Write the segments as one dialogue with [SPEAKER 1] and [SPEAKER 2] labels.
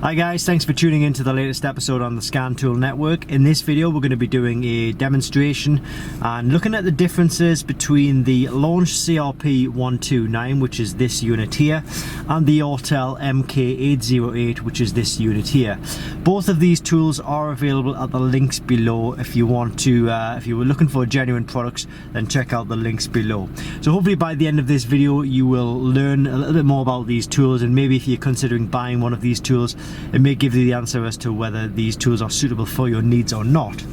[SPEAKER 1] Hi guys, thanks for tuning in to the latest episode on the Scantool Network. In this video we're going to be doing a demonstration and looking at the differences between the Launch CRP129, which is this unit here, and the Autel MK808, which is this unit here. Both of these tools are available at the links below. If you want to, if you were looking for genuine products, then check out the links below. So hopefully by the end of this video you will learn a little bit more about these tools, and maybe if you're considering buying one of these tools, it may give you the answer as to whether these tools are suitable for your needs or not.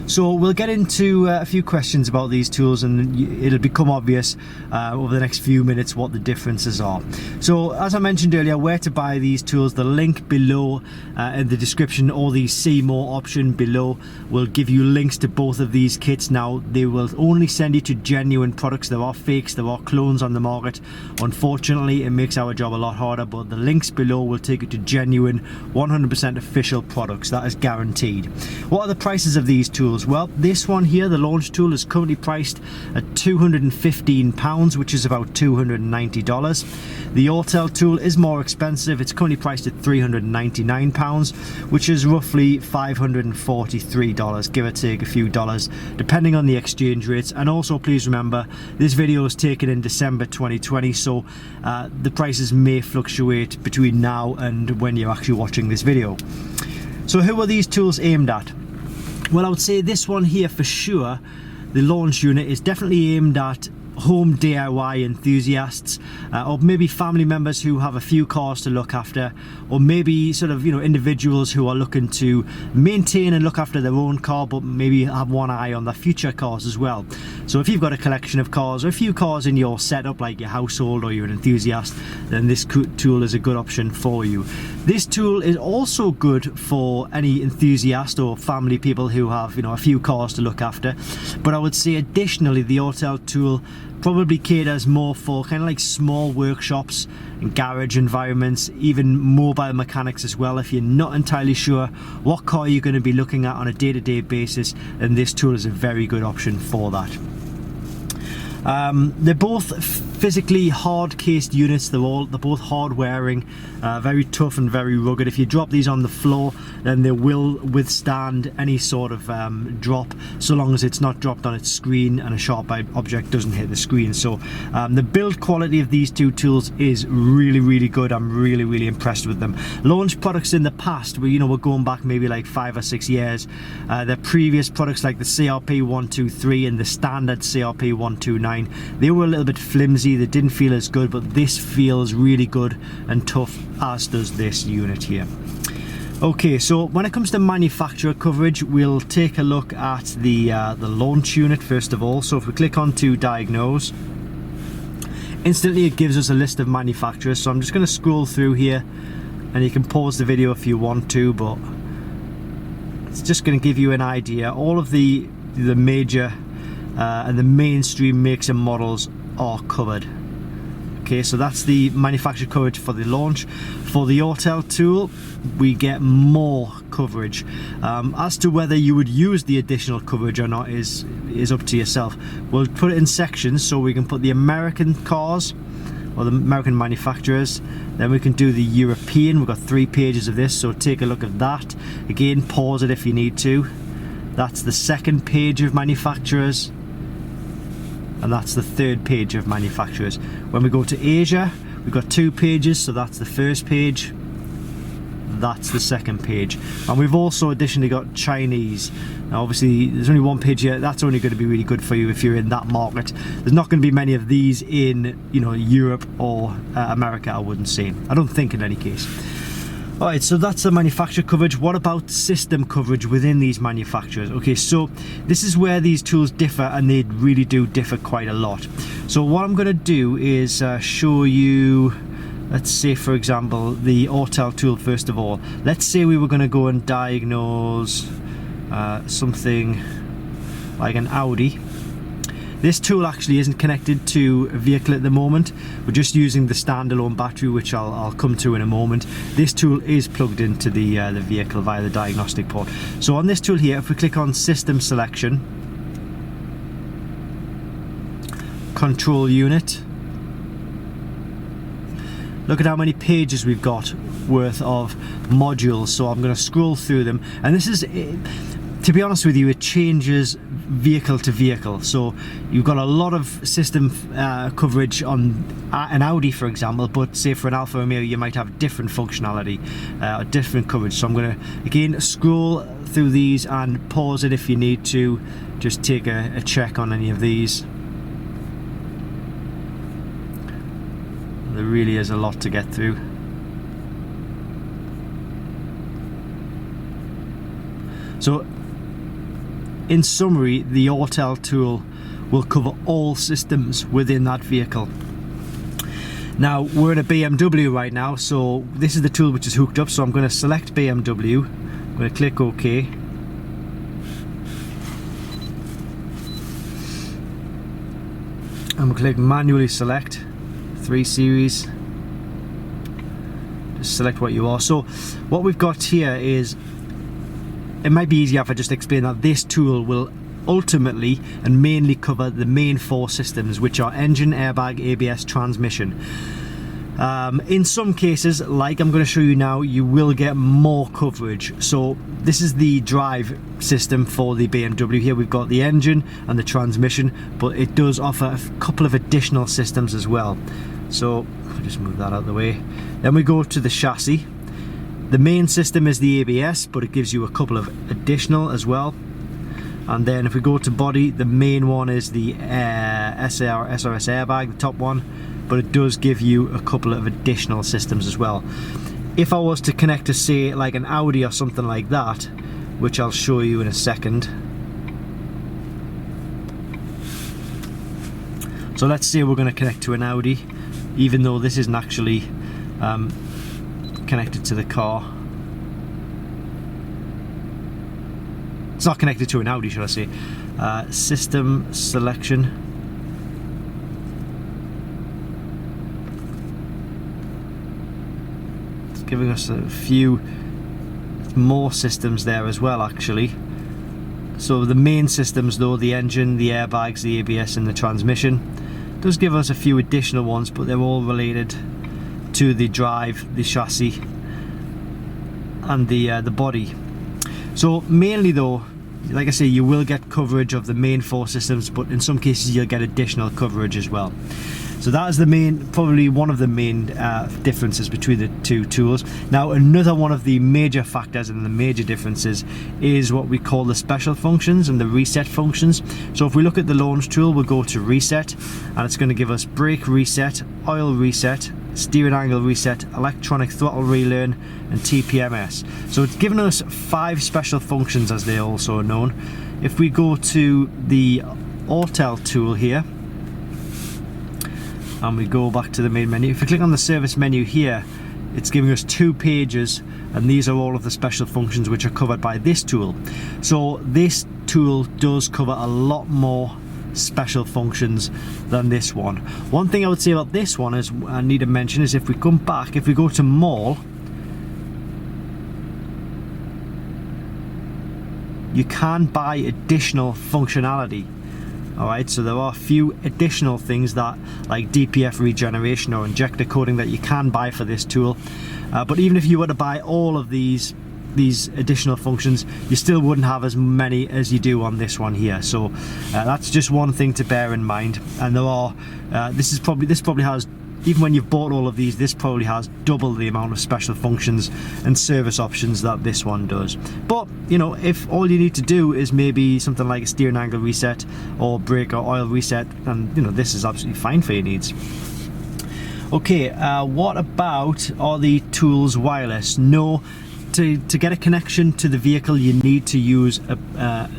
[SPEAKER 1] So we'll get into a few questions about these tools, and it'll become obvious over the next few minutes what the differences are. So as I mentioned earlier, where to buy these tools, the link below in the description, or the see more option below, will give you links to both of these kits. Now they will only send you to genuine products. There are fakes, there are clones on the market. Unfortunately, it makes our job a lot harder, but the links below will take you to genuine 100% official products. That is guaranteed. What are the prices of these tools? Well, this one here, the Launch tool, is currently priced at £215, which is about $290. The Autel tool is more expensive. It's currently priced at £399, which is roughly $543, give or take a few dollars, depending on the exchange rates. And also, please remember, this video is taken in December 2020, so the prices may fluctuate between now and when you're actually watching this video. So who are these tools aimed at? Well, I would say this one here for sure, the Launch unit, is definitely aimed at home DIY enthusiasts, or maybe family members who have a few cars to look after, or maybe sort of, you know, individuals who are looking to maintain and look after their own car, but maybe have one eye on their future cars as well. So if you've got a collection of cars, or a few cars in your setup, like your household, or you're an enthusiast, then this tool is a good option for you. This tool is also good for any enthusiast or family people who have, you know, a few cars to look after. But I would say additionally, the Autel tool probably caters more for kind of like small workshops and garage environments, even mobile mechanics as well. If you're not entirely sure what car you're going to be looking at on a day-to-day basis, then this tool is a very good option for that. They're both physically hard-cased units. They're both hard-wearing, very tough and very rugged. If you drop these on the floor, then they will withstand any sort of drop, so long as it's not dropped on its screen and a sharp object doesn't hit the screen. So the build quality of these two tools is really good. I'm really impressed with them. Launch products in the past, we're going back maybe like 5 or 6 years. Their previous products, like the CRP123 and the standard CRP129, they were a little bit flimsy. They didn't feel as good, but this feels really good and tough, as does this unit here. Okay, so when it comes to manufacturer coverage, we'll take a look at the Launch unit first of all. So if we click on to Diagnose, instantly it gives us a list of manufacturers. So I'm just going to scroll through here, and you can pause the video if you want to, but it's just going to give you an idea. All of the major and the mainstream makes and models are covered. Okay, so that's the manufacturer coverage for the Launch. For the Autel tool, we get more coverage. As to whether you would use the additional coverage or not is up to yourself. We'll put it in sections, so we can put the American cars, or the American manufacturers, then we can do the European. We've got 3 pages of this, so take a look at that. Again, pause it if you need to. That's the second page of manufacturers, and that's the third page of manufacturers. When we go to Asia, we've got 2 pages, so that's the first page, that's the second page. And we've also additionally got Chinese. Now obviously there's only 1 page here. That's only going to be really good for you if you're in that market. There's not going to be many of these in, Europe or America, I wouldn't say. I don't think, in any case. Alright, so that's the manufacturer coverage. What about system coverage within these manufacturers? Okay, so this is where these tools differ, and they really do differ quite a lot. So what I'm going to do is show you, let's say for example, the Autel tool first of all. Let's say we were going to go and diagnose something like an Audi. This tool actually isn't connected to a vehicle at the moment. We're just using the standalone battery, which I'll come to in a moment. This tool is plugged into the vehicle via the diagnostic port. So on this tool here, if we click on System Selection, Control Unit, look at how many pages we've got worth of modules. So I'm going to scroll through them, and this is, to be honest with you, it changes vehicle to vehicle. So you've got a lot of system coverage on an Audi, for example, but say for an Alfa Romeo you might have different functionality, different coverage. So I'm going to again scroll through these and pause it if you need to just take a check on any of these. There really is a lot to get through. So in summary, the Autel tool will cover all systems within that vehicle. Now we're in a BMW right now, so this is the tool which is hooked up. So I'm going to select BMW, I'm going to click OK. I'm going to click manually select 3 series. Just select what you are. So what we've got here is, it might be easier if I just explain that this tool will ultimately and mainly cover the main 4 systems, which are engine, airbag, ABS, transmission. In some cases, like I'm going to show you now, you will get more coverage. So this is the drive system for the BMW. Here we've got the engine and the transmission, but it does offer a couple of additional systems as well. So I'll just move that out of the way. Then we go to the chassis. The main system is the ABS, but it gives you a couple of additional as well. And then if we go to body, the main one is the SRS airbag, the top one, but it does give you a couple of additional systems as well. If I was to connect to, say, like an Audi or something like that, which I'll show you in a second. So let's say we're going to connect to an Audi, even though this isn't actually connected to the car. It's not connected to an Audi, should I say. System selection. It's giving us a few more systems there as well, actually. So the main systems though, the engine, the airbags, the ABS and the transmission, does give us a few additional ones, but they're all related to the drive, the chassis and the body. So mainly though, like I say, you will get coverage of the main 4 systems, but in some cases you'll get additional coverage as well. So that is the main, probably one of the main differences between the 2 tools. Now another one of the major factors and the major differences is what we call the special functions and the reset functions. So if we look at the launch tool, we'll go to reset, and it's going to give us brake reset, oil reset, steering angle reset, electronic throttle relearn and TPMS. So it's given us 5 special functions, as they're also known. If we go to the Autel tool here and we go back to the main menu, if we click on the service menu here, it's giving us 2 pages, and these are all of the special functions which are covered by this tool. So this tool does cover a lot more special functions than this one. One thing I would say about this one is, I need to mention, is if we come back, if we go to more, you can buy additional functionality. Alright, so there are a few additional things that, like DPF regeneration or injector coating, that you can buy for this tool. But even if you were to buy all of these additional functions, you still wouldn't have as many as you do on this one here. So that's just one thing to bear in mind. And there are this probably has, even when you've bought all of these, this probably has double the amount of special functions and service options that this one does. But you know, if all you need to do is maybe something like a steering angle reset or brake or oil reset, and you know, this is absolutely fine for your needs. Okay, what about, are the tools wireless? No. To get a connection to the vehicle, you need to use a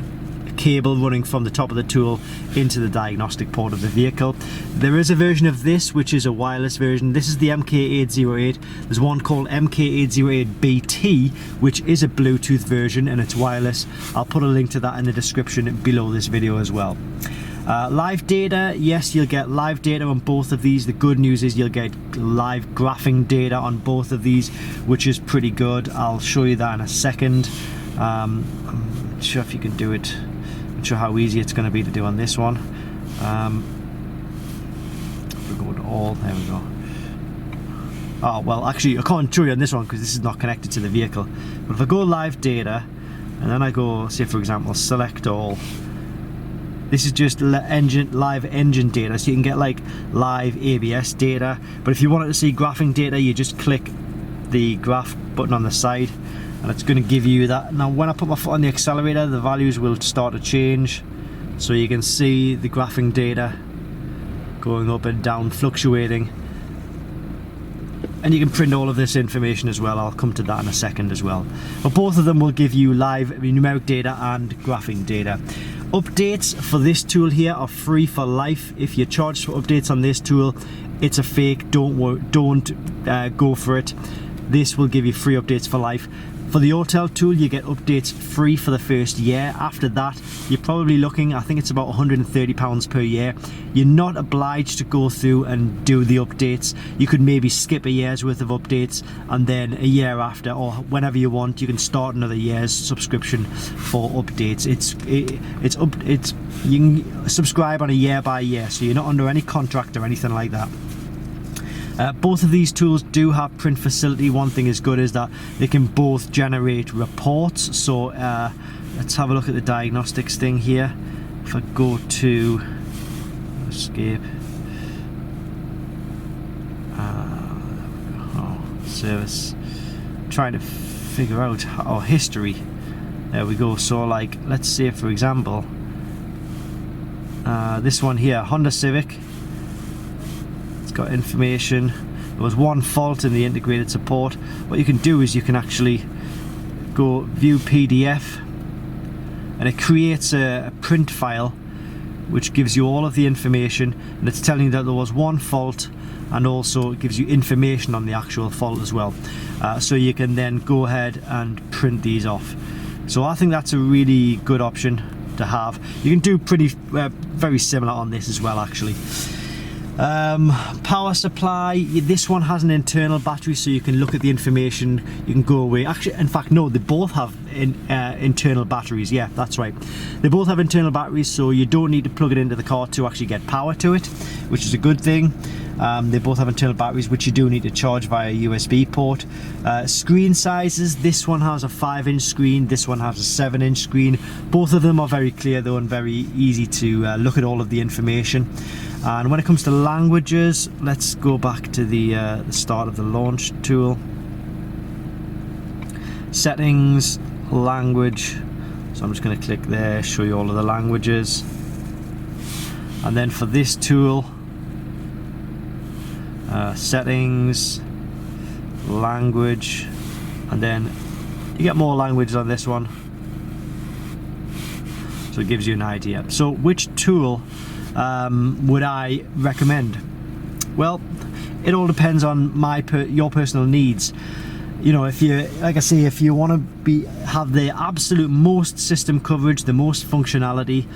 [SPEAKER 1] cable running from the top of the tool into the diagnostic port of the vehicle. There is a version of this which is a wireless version. This is the MK808. There's one called MK808BT, which is a Bluetooth version and it's wireless. I'll put a link to that in the description below this video as well. Live data, yes, you'll get live data on both of these. The good news is you'll get live graphing data on both of these, which is pretty good. I'll show you that in a second. I'm not sure if you can do it. I'm not sure how easy it's going to be to do on this one. We'll go to all, there we go. Oh, well, actually, I can't show you on this one because this is not connected to the vehicle. But if I go live data, and then I go, say for example, select all, this is just live engine data, so you can get like live ABS data. But if you wanted to see graphing data, you just click the graph button on the side, and it's going to give you that. Now, when I put my foot on the accelerator, the values will start to change, so you can see the graphing data going up and down, fluctuating. And you can print all of this information as well. I'll come to that in a second as well. But both of them will give you live numeric data and graphing data. Updates for this tool here are free for life. If you charge for updates on this tool, it's a fake. Don't go for it. This will give you free updates for life. For the Autel tool, you get updates free for the first year. After that, you're probably looking, I think it's about £130 per year. You're not obliged to go through and do the updates. You could maybe skip a year's worth of updates, and then a year after, or whenever you want, you can start another year's subscription for updates. You can subscribe on a year by year, so you're not under any contract or anything like that. Both of these tools do have print facility. One thing is good is that they can both generate reports. So let's have a look at the diagnostics thing here. If I go to escape, service, trying to figure out our history. There we go. So like, let's say for example, this one here, Honda Civic. Got information. There was one fault in the integrated support. What you can do is you can actually go view PDF, and it creates a print file which gives you all of the information, and it's telling you that there was one fault, and also it gives you information on the actual fault as well. So you can then go ahead and print these off. So I think that's a really good option to have. You can do pretty very similar on this as well, actually. Power supply, this one has an internal battery, so you can look at the information, you can go away. Actually, in fact, no, they both have internal batteries. Yeah, that's right, they both have internal batteries, so you don't need to plug it into the car to actually get power to it, which is a good thing. They both have internal batteries, which you do need to charge via USB port. Screen sizes, this one has a 5-inch screen, this one has a 7-inch screen. Both of them are very clear though, and very easy to look at all of the information. And when it comes to languages, let's go back to the start of the launch tool. Settings, language. So I'm just going to click there, show you all of the languages. And then for this tool, settings, language, and then you get more languages on this one. So it gives you an idea. So which tool would I recommend? Well, it all depends on your personal needs. You know, if you, like I say, if you want to have the absolute most system coverage, the most functionality,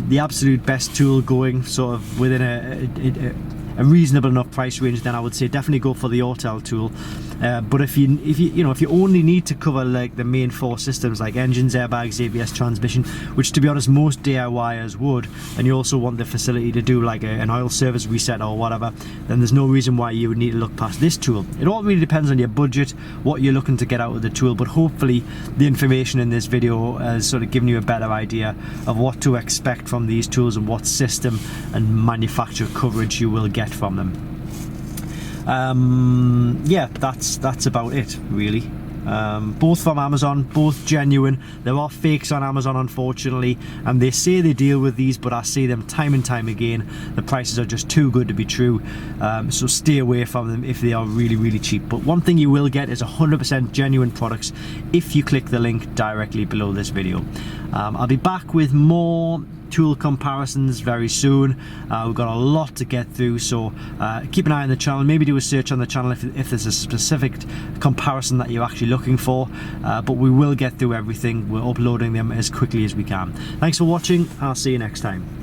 [SPEAKER 1] the absolute best tool going sort of within a reasonable enough price range, then I would say definitely go for the Autel tool. But if you only need to cover like the main 4 systems like engines, airbags, ABS, transmission, which to be honest most DIYers would, and you also want the facility to do like an oil service reset or whatever, then there's no reason why you would need to look past this tool. It all really depends on your budget, what you're looking to get out of the tool, but hopefully the information in this video has sort of given you a better idea of what to expect from these tools and what system and manufacturer coverage you will get from them. Yeah, that's about it really. Both from Amazon, both genuine. There are fakes on Amazon unfortunately, and they say they deal with these, but I see them time and time again. The prices are just too good to be true, so stay away from them if they are really, really cheap. But one thing you will get is 100% genuine products if you click the link directly below this video. I'll be back with more tool comparisons very soon. We've got a lot to get through, so keep an eye on the channel. Maybe do a search on the channel if there's a specific comparison that you're actually looking for, but we will get through everything. We're uploading them as quickly as we can. Thanks for watching. I'll see you next time.